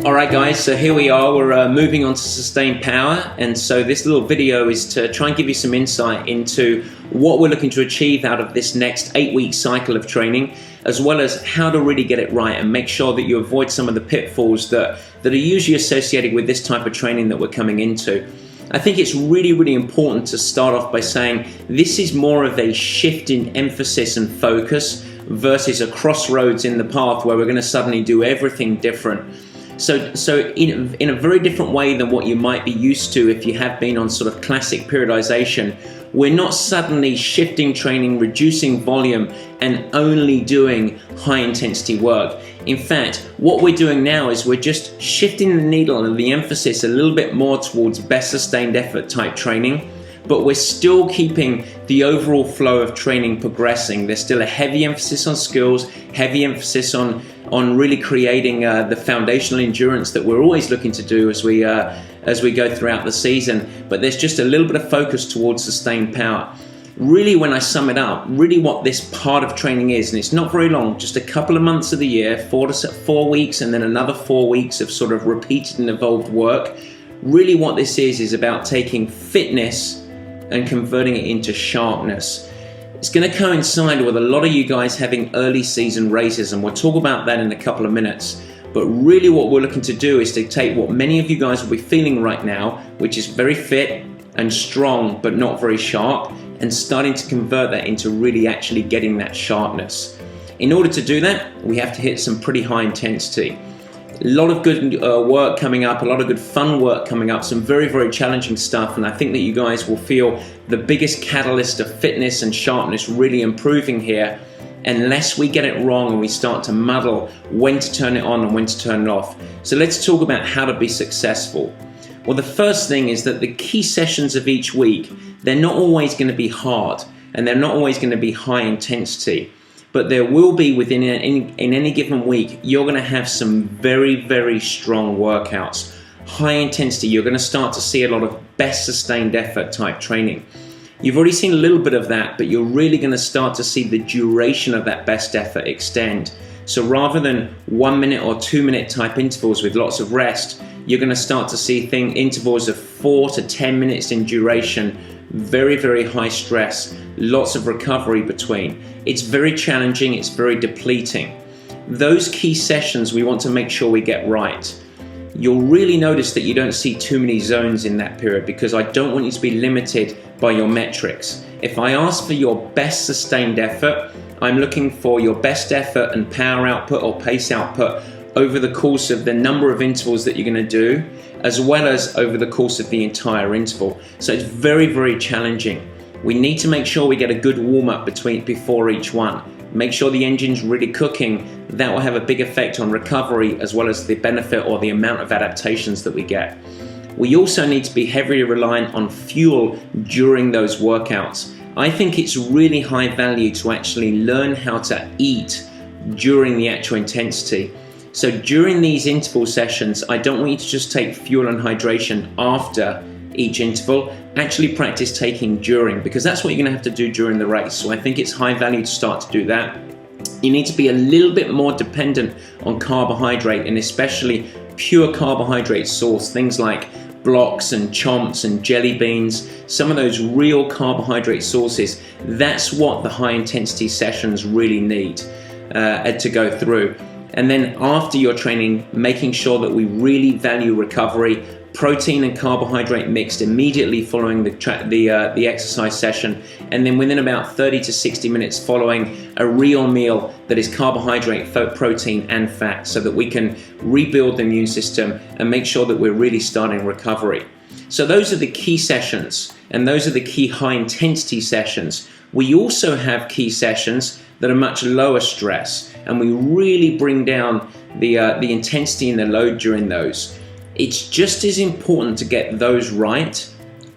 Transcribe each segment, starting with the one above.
Alright guys, so here we are, we're moving on to Sustained Power, and so this little video is to try and give you some insight into what we're looking to achieve out of this next 8-week cycle of training, as well as how to really get it right and make sure that you avoid some of the pitfalls that are usually associated with this type of training that we're coming into. I think it's really important to start off by saying this is more of a shift in emphasis and focus versus a crossroads in the path where we're going to suddenly do everything different. So in a very different way than what you might be used to if you have been on sort of classic periodization, we're not suddenly shifting training, reducing volume, and only doing high intensity work. In fact, what we're doing now is we're just shifting the needle and the emphasis a little bit more towards best sustained effort type training, but we're still keeping the overall flow of training progressing. There's still a heavy emphasis on skills, heavy emphasis on really creating the foundational endurance that we're always looking to do as we go throughout the season, but there's just a little bit of focus towards sustained power. Really, when I sum it up, really what this part of training is, and it's not very long, just a couple of months of the year, 4 weeks, and then another 4 weeks of sort of repeated and evolved work. Really what this is about taking fitness and converting it into sharpness. It's going to coincide with a lot of you guys having early season races, and we'll talk about that in a couple of minutes. But really what we're looking to do is to take what many of you guys will be feeling right now, which is very fit and strong but not very sharp, and starting to convert that into really actually getting that sharpness. In order to do that, we have to hit some pretty high intensity. A lot of good work coming up, a lot of good fun work coming up, some very challenging stuff, and I think that you guys will feel the biggest catalyst of fitness and sharpness really improving here, unless we get it wrong and we start to muddle when to turn it on and when to turn it off. So let's talk about how to be successful. Well, the first thing is that the key sessions of each week, they're not always going to be hard and they're not always going to be high intensity. But there will be in any given week, you're going to have some very strong workouts. High intensity, you're going to start to see a lot of best sustained effort type training. You've already seen a little bit of that, but you're really going to start to see the duration of that best effort extend. So rather than 1 minute or 2 minute type intervals with lots of rest, you're going to start to see intervals of 4 to 10 minutes in duration, very high stress, lots of recovery between. It's very challenging, it's very depleting. Those key sessions we want to make sure we get right. You'll really notice that you don't see too many zones in that period, because I don't want you to be limited by your metrics. If I ask for your best sustained effort, I'm looking for your best effort and power output or pace output over the course of the number of intervals that you're going to do, as well as over the course of the entire interval. So it's very challenging. We need to make sure we get a good warm-up before each one. Make sure the engine's really cooking. That will have a big effect on recovery, as well as the benefit or the amount of adaptations that we get. We also need to be heavily reliant on fuel during those workouts. I think it's really high value to actually learn how to eat during the actual intensity. So during these interval sessions, I don't want you to just take fuel and hydration after each interval. Actually practice taking during, because that's what you're going to have to do during the race. So I think it's high value to start to do that. You need to be a little bit more dependent on carbohydrate, and especially pure carbohydrate source, things like blocks and chomps and jelly beans, some of those real carbohydrate sources. That's what the high intensity sessions really need to go through. And then after your training, making sure that we really value recovery, protein and carbohydrate mixed immediately following the exercise session, and then within about 30 to 60 minutes following a real meal that is carbohydrate, protein and fat, so that we can rebuild the immune system and make sure that we're really starting recovery. So those are the key sessions, and those are the key high intensity sessions. We also have key sessions that are much lower stress, and we really bring down the intensity and the load during those. It's just as important to get those right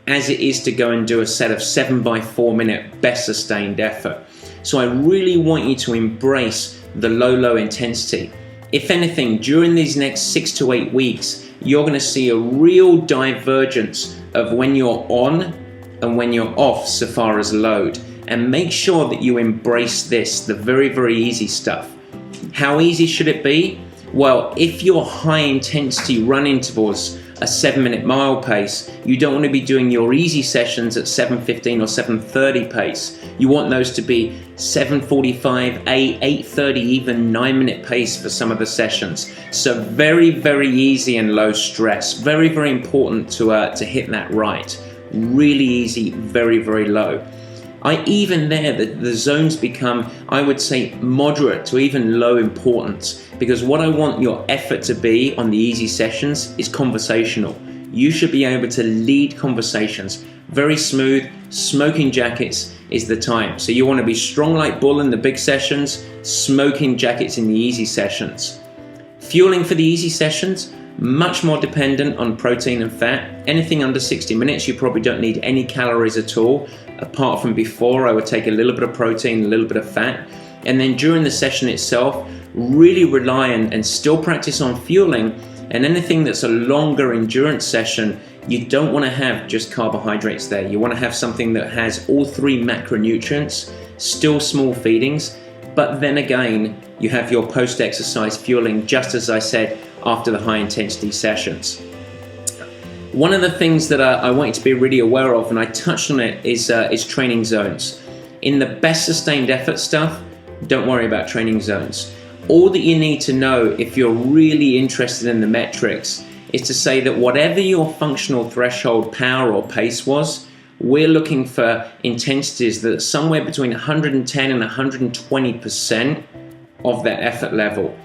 as it is to go and do a set of 7x4 minute best sustained effort. So I really want you to embrace the low intensity. If anything, during these next 6 to 8 weeks, you're going to see a real divergence of when you're on and when you're off so far as load. And make sure that you embrace this, the very easy stuff. How easy should it be? Well, if your high intensity run intervals a 7-minute mile pace, you don't want to be doing your easy sessions at 7:15 or 7:30 pace. You want those to be 7:45, 8, 8:30, even 9-minute pace for some of the sessions. So very, very easy and low stress. Very, very important to hit that right. Really easy, very, very low. Even there, the zones become, I would say, moderate to even low importance, because what I want your effort to be on the easy sessions is conversational. You should be able to lead conversations. Very smooth, smoking jackets is the time. So you want to be strong like bull in the big sessions, smoking jackets in the easy sessions. Fueling for the easy sessions, much more dependent on protein and fat. Anything under 60 minutes, you probably don't need any calories at all. Apart from before, I would take a little bit of protein, a little bit of fat. And then during the session itself, really rely and still practice on fueling. And anything that's a longer endurance session, you don't want to have just carbohydrates there. You want to have something that has all 3 macronutrients, still small feedings, but then again, you have your post-exercise fueling, just as I said, after the high intensity sessions. One of the things that I want you to be really aware of, and I touched on it, is training zones. In the best sustained effort stuff, don't worry about training zones. All that you need to know if you're really interested in the metrics is to say that whatever your functional threshold power or pace was, we're looking for intensities that are somewhere between 110 and 120% of that effort level.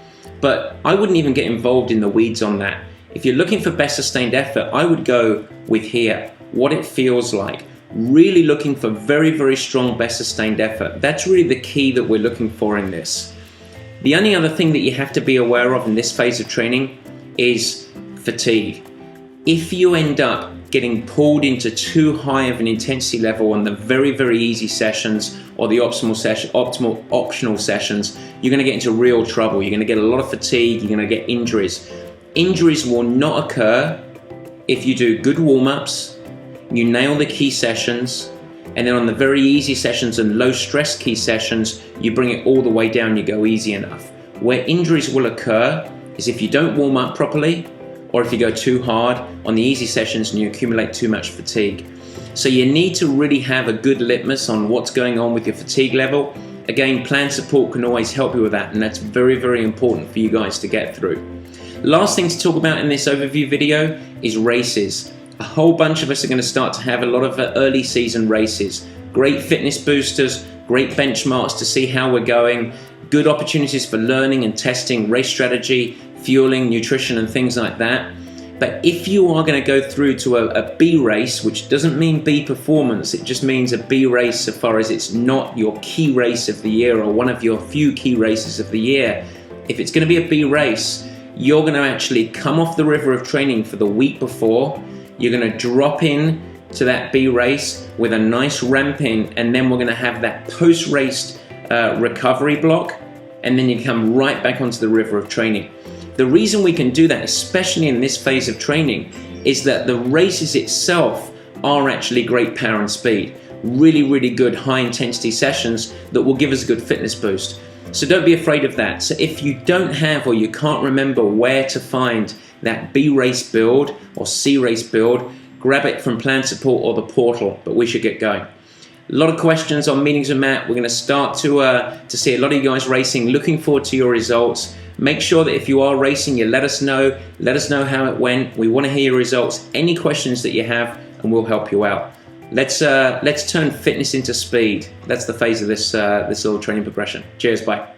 But I wouldn't even get involved in the weeds on that. If you're looking for best sustained effort, I would go with here, what it feels like. Really looking for very, very strong best sustained effort. That's really the key that we're looking for in this. The only other thing that you have to be aware of in this phase of training is fatigue. If you end up getting pulled into too high of an intensity level on the very, very easy sessions or the optional optional sessions, you're going to get into real trouble. You're going to get a lot of fatigue. You're going to get injuries. Injuries will not occur if you do good warm-ups, you nail the key sessions, and then on the very easy sessions and low stress key sessions, you bring it all the way down, you go easy enough. Where injuries will occur is if you don't warm up properly, or if you go too hard on the easy sessions and you accumulate too much fatigue. So you need to really have a good litmus on what's going on with your fatigue level. Again, plan support can always help you with that, and that's very, very important for you guys to get through. Last thing to talk about in this overview video is races. A whole bunch of us are going to start to have a lot of early season races. Great fitness boosters, great benchmarks to see how we're going, good opportunities for learning and testing race strategy, fueling, nutrition, and things like that. But if you are going to go through to a B race, which doesn't mean B performance, it just means a B race so far as it's not your key race of the year or one of your few key races of the year. If it's going to be a B race, you're going to actually come off the river of training for the week before. You're going to drop in to that B race with a nice ramp in, and then we're going to have that post-race recovery block, and then you come right back onto the river of training. The reason we can do that, especially in this phase of training, is that the races itself are actually great power and speed. Really, really good high intensity sessions that will give us a good fitness boost. So don't be afraid of that. So if you don't have or you can't remember where to find that B race build or C race build, grab it from Plan Support or the portal, but we should get going. A lot of questions on Meetings with Matt. We're going to start to see a lot of you guys racing. Looking forward to your results. Make sure that if you are racing, you let us know. Let us know how it went. We want to hear your results. Any questions that you have, and we'll help you out. Let's turn fitness into speed. That's the phase of this little training progression. Cheers, bye.